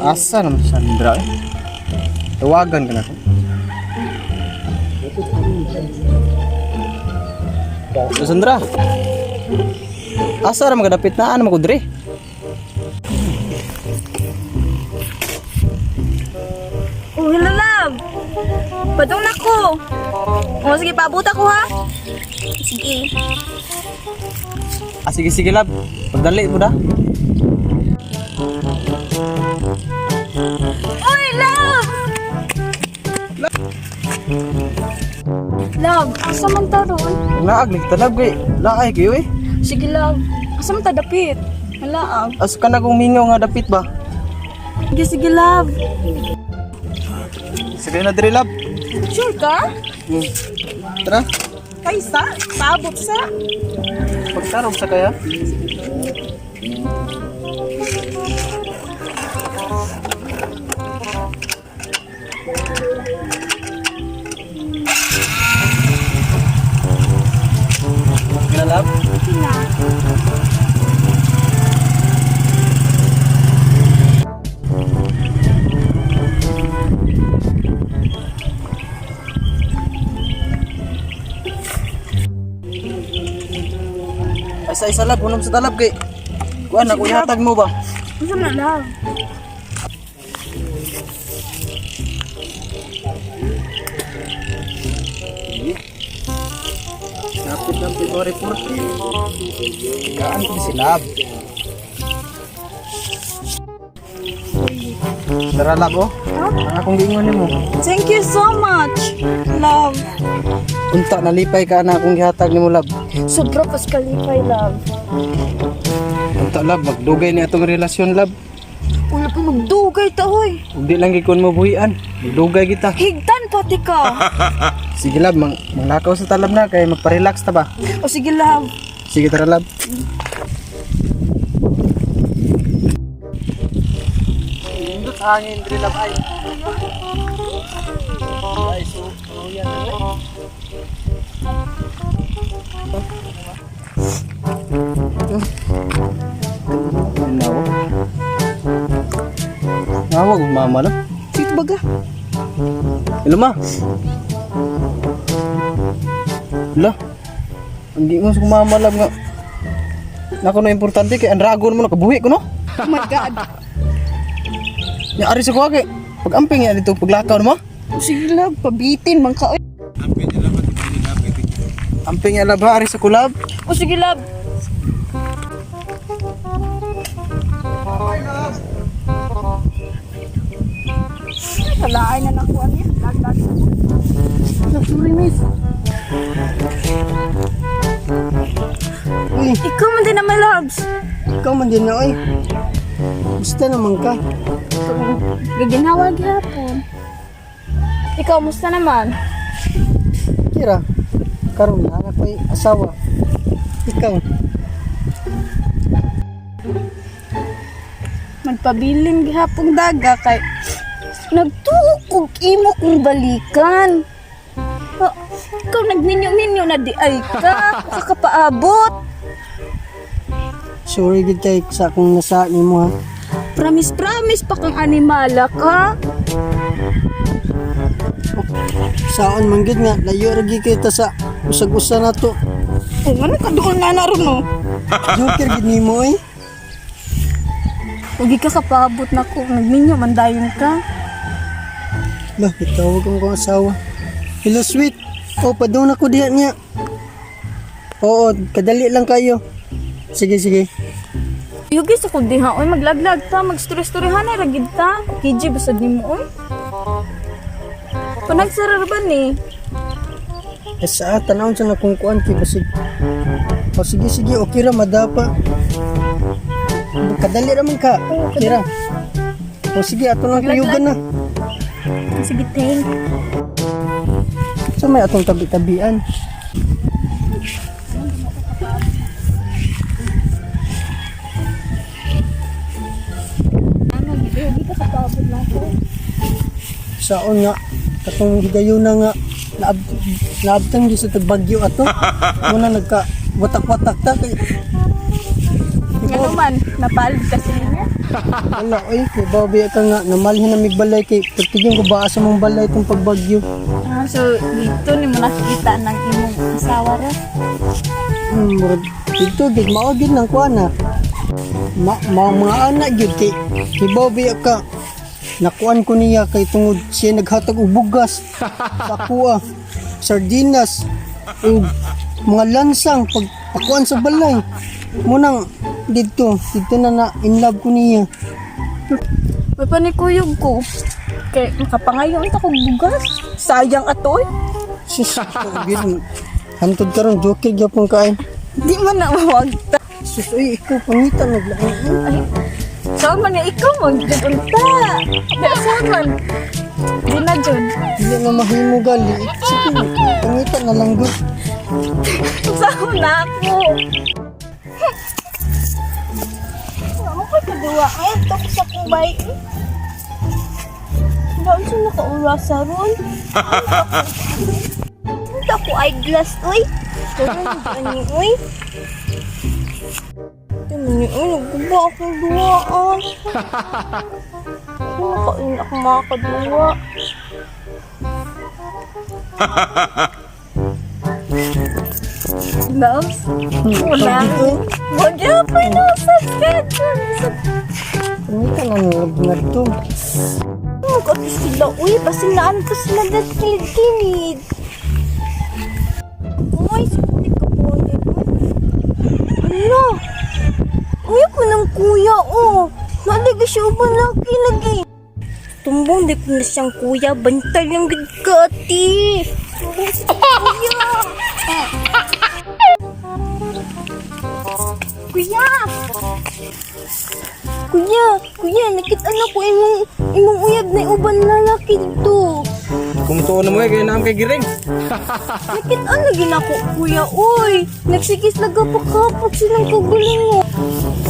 Asa naman si Sandra eh? Tawagan ka na ko. So, Sandra, asa naman kadapit na ano magudre? Oh, hello love. Padong na ko. Oh, sige, paabot ako ha. Sige. Ah, sige lab. Pagdali mo na. Oy, love! Love, asa man ta ron? Naaglig talab kay laay kayo eh. Sige, love. Asa man ta dapit? Malaag. As ka na kung mingaw nga dapit ba? Sige, love. Sige na dire lab. Sure ka? Tara, Kaysa? Paabot sa? pagtarog sa kaya. Lab. Isa-isa lab, unong sa talab kay kuan ako ihatag mo ba? Asa man, love? Napit ng February 4. Kaan ko si lab. Tara lab oh. Ang akong giingon nimo. Thank you so much, love. Unta nalipay ka na akong gihatag nimo lab. Sobra pas kalipay, love. Unta lab, magdugay ni atong relasyon lab. Wala pa magdugay ta, hoy. Ug di lang gikon mo buhian. Magdugay kita. Higdan pati ka. Sige lab, manglakaw sa talab na kay magpa-relax ta ba? O sige, love. Sige tara lab. Indot hangin diri lab ay. Ay so, yan na. Nawag mama na. Sito baga. Hello ma. Lah. Hindi mo sa mama lab nga. Nako na importante kay ang dragon mo nakabuhi ko no. Oh my God. Ya ari sa kuwagi. Pag-amping yan dito paglakaw mo. O sige, love. Pabitin man ka. Amping yan lab ha, ari sa kulab. O sige, love. Kalaay na nakuha niya. Lag. Sorry miss. Uy, ikaw man din na my loves. Ikaw man din na oy. Gusto naman ka. Gaginawa gihapon. Ikaw, musta naman? Kira. Karon na anak ko'y asawa. Ikaw. Magpabiling gihapong daga kay nagtuog imo kong balikan. Oh, ikaw nagminyo-minyo na di ay ka. Kakapaabot. Sorry gid kay sa akong nasa nimo ha. Promise pa kang animala ka. Saon man gid nga layo ra gid kita sa usag-usa nato. Oh, ano ka doon na naroon no? Joker gid nimo eh. Huwag ka kapaabot na ko. Nagminyo, mandayon ka. Bah, itawag ang kong asawa. Hello sweet. Oh, padung na ko diha niya. Oo, kadali lang kayo. Sige. Yugis ako diha. Oy, maglaglag ta. Mag-story-storyhan ay ragid ta. Kiji, basad ni mo. Oy. Panagsarar ba ni? Sa tanawon sa nakungkuan kay basig. O sige, okay ra, madapa. Kadali raman ka. Okay ra. O sige, ato lang kuyugan na. Sige, thank. So may atong tabi-tabian. Ano, hindi ka kapabot na ko. Saon nga, katong higayon na nga, naabtang di sa tagbagyo ato. Muna nagka watak-watak ta. Ano man, napalig kasi niya. Wala, oy, kay babi ka nga, namalhin na may balay kay pagtigyan ko ba asa mong balay itong pagbagyo. Ah, so, dito ni mo nakikita ng imong asawa ra. Murag, dito, gid, maagid ng kuana. Mga anak, gid, kay babi ka. Nakuan ko niya kay tungod siya naghatag og bugas sa kuha, sardinas, ug mga lansang pagpakuan sa balay. Munang dito na in love ko niya. May panikuyog ko. Kay makapangayon ta kog bugas. Sayang atoy. Sus, gid. Hantod karon joker gyapon kain. Di man na mawagta. Sus, ay ikaw pangita naglaan. Ay, saan man na ikaw magdunta? Saan man? Di na dyan. Dili na mahimo gali. Sige, pangita na lang gud. Saan na ako? Ano ka kagawa? Ay, ito ko sa kubay. Daan siya nakaurasa ron. Ito ko eyeglass, uy. Ano, uy? Nagkuba akong duwaan. Nakain ako makakaduwa. Loves? Wala. Wala pa na sa schedule. Pangita na nalaglag to. Magkati sila, uy. Basinaan ko sila na kilid-kilid. Uy, sabi ka po. Ano? Uy, ko ng kuya, oh. Nalaga siya ubang laki. Tumbong, di ko na siyang kuya. Bantay lang gid ka, ati. Tumbong si kuya. Kuya, nakita na ko imong uyab na uban lalaki dito. Kumutuon na mo kaya naam kay giring. Nakita na ginako, kuya, uy. Nagsigis nagapakapag silang kaguling mo.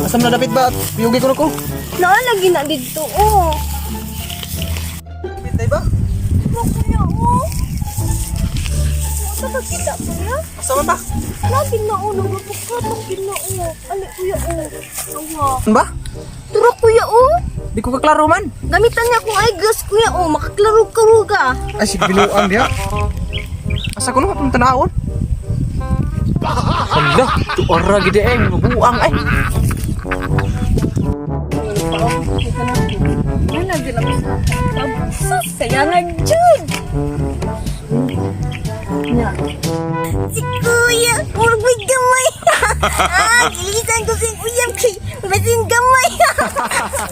Asam na dapit ba? Piyugi ko na ko. Naalagi na dito, oh. Pitay ba? Oh, kuya, oh. Ano kita, kuya? Asam ba? Lagi na, oh. Nagapakapag na, oh. Ali, kuya, oh. Awa. Ano ba? Turo, kuya, oh. Di ko kaklaro man. Gamitan niya akong eyeglass, kuya, oh. Makaklaro-karo ka. Ay, si biluan diya. Asa ko na matong tanawon? Hala, ito ora gideeng, mabuang ay. Ano, ginapos na. Sus, kaya nga, Jude. Si kuya, puro may gamay. Kilisan ko sing uyam kay masing gamay.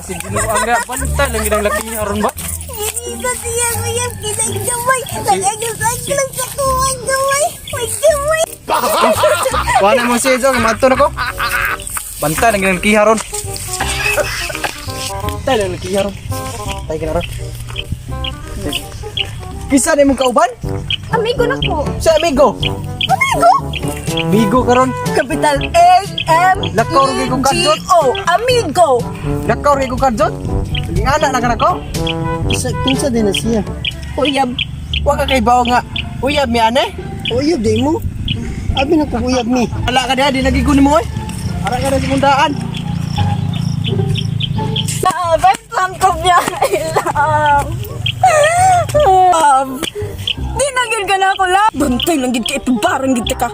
Si biluan nga, pantay lang ginang laki niya ron ba? Kilisan siya uyam kay sa gamay. Nag-agos-agos sa kuwang gamay. May gamay. Wala mo siya dyan, mato na ko. Bantay lang ginang laki ron. Bantay lang laki ron. Tay ka na ron. Kisa na mong kauban? Amigo na ko. Sa amigo. Amigo? Amigo karon. Capital Lakaw rin kong kadjot. A-M-E-G-O. Amigo. Lakaw rin kong kadjot. Naging anak na ka na ko. Kinsa din na siya. Uyab. Huwag ka kay bawa nga. Uyab mi ane. Uyab di mo. Abi na ko uyab mi. Wala ka na, di nagiguni mo eh. Ara ka na sa mundaan. Best friend ko niya. Di na gid ka na ako la. Bantay lang gid ka ipabarang gid ka.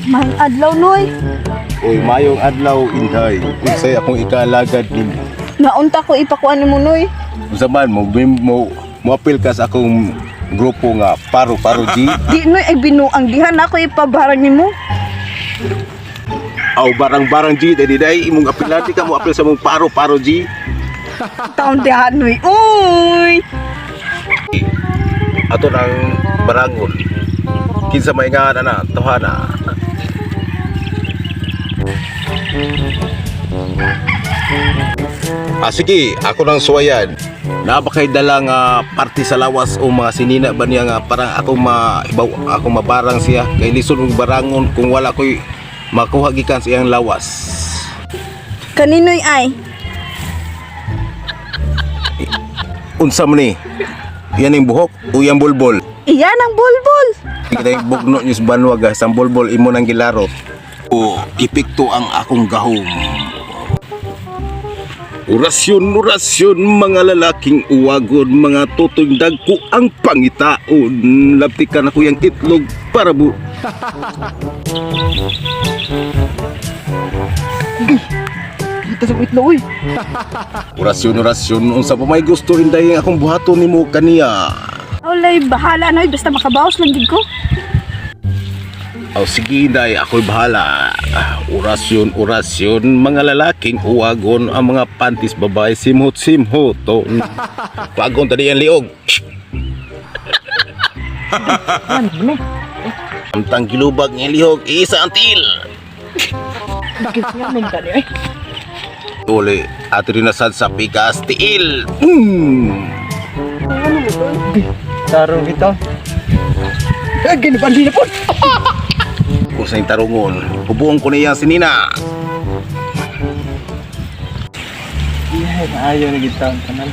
Mang adlaw noy. Uy, mayong adlaw inday. Unsay akong ikalagad nimo. Naunta ko ipakuan mo noy. Zaman mo apil ka sa akong grupo nga paro G. Di noy ay binuang dihan ako ipabarang nimo. Aw barang-barang G dai dai imong apilan di ka mo apil sa mong paro-paro G. Taon di hanoy. Uy! Ato nang barangon. Kinsa may nga na tuhana. Sige, ako nang suwayan. Nabakay dala nga party sa lawas o mga sinina ba niya nga parang ako mabarang siya kay lisod og barangon kung wala ko'y makuha gikan sa iyang lawas. Kaninoy ay? Unsa man ni? Yan ang buhok o yang bulbol? Iyan ang bulbul. Kita yung bugno niyo sa banwag sa bulbol imo nang gilarot. O ipikto ang akong gahom. Orasyon, orasyon, mga lalaking uwagon, mga tutoy dagko ang pangitaon. Labtikan ako yung itlog para bu... Kita sa itlog uy. Orasyon, orasyon, unsa pa may gusto rin dahil akong buhaton nimo kaniya. Olay, bahala noy. Basta makabawas lang gid ko. O sige day, ako'y bahala. Orasyon, orasyon, mga lalaking uwagon, ang mga pantis babae, simhot-simhot. Pagong tadi ang liog. Ang tanggilubag ng lihog, isa ang til. Bakit siya nung tali eh? Uli, at rinasad sa pikas, tiil. Tarong dito. Ginipan din po. Kung sa'y tarungon, hubuong ko niya si Nina. Ayaw na kita ang kanan.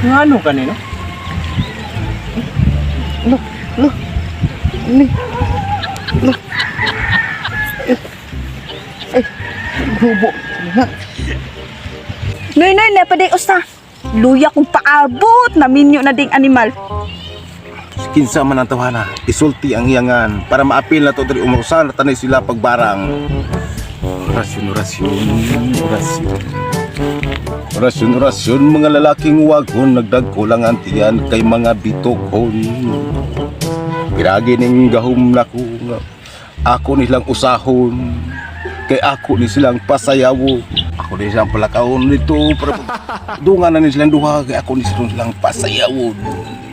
Yung ano kanino? Gubo. Noy, napaday usta. Luya kong paabot. Naminyo na ding animal. Kinsa man ang tawhana, isulti ang iyangan para maapil na to dari umurusan na tanay sila pagbarang. Orasyon, orasyon, orasyon. Orasyon, orasyon, mga lalaking wagon nagdagko lang ang tiyan kay mga bitokon. Piragi ning gahom nako nga ako nilang usahon kay ako ni silang pasayawo. Ako ni silang palakaon nito para dungan na ni silang duha kay ako ni silang pasayawon.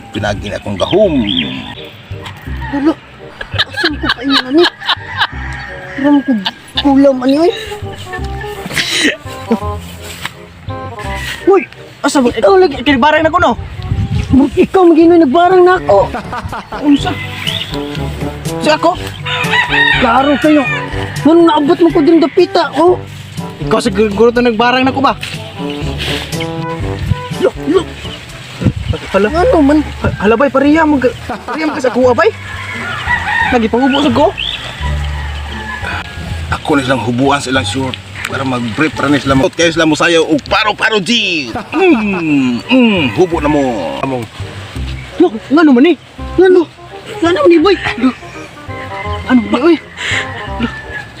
Pinagin akong gahom. Wala. Asan ko pa inyo ani? Ram ko kulam ani oy. Uy, asa mo? Ikaw lagi kinibarang na ko no. Murag ikaw maginoy nagbarang na ako. Unsa? Si ako? Klaro kayo. Nung naabot mo ko din dapita, oh. Ikaw siguro to nagbarang na ko ba? Look. Hala, Ano man? halabay pariyam ka sa kuha bay. Nagipahubo sa ko. Ako ni silang hubuan sa ilang short para mag-brief para ni sila mo. Kaya sila mo sayaw og paro-paro G. Hubo na mo. Among Look, ngano man ni? Ano? Ano ni boy? Ano ba oy?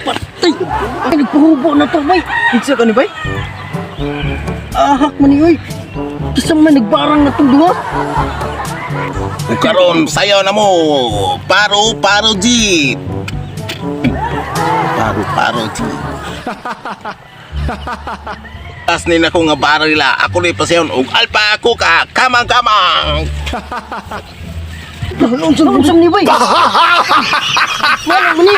Patay. Ay, nagpahubo na to, boy. Kinsa ka ni bay? Ahak man ni, oy. Isang man nagbarang na itong duha. ug karon sayaw na mo. Paro-paro G. Paro-paro G. As ni na ko nga barila, ako ni pasayon og alpa ako ka. Kamang-kamang. Ano ni, boy? Wala man ni.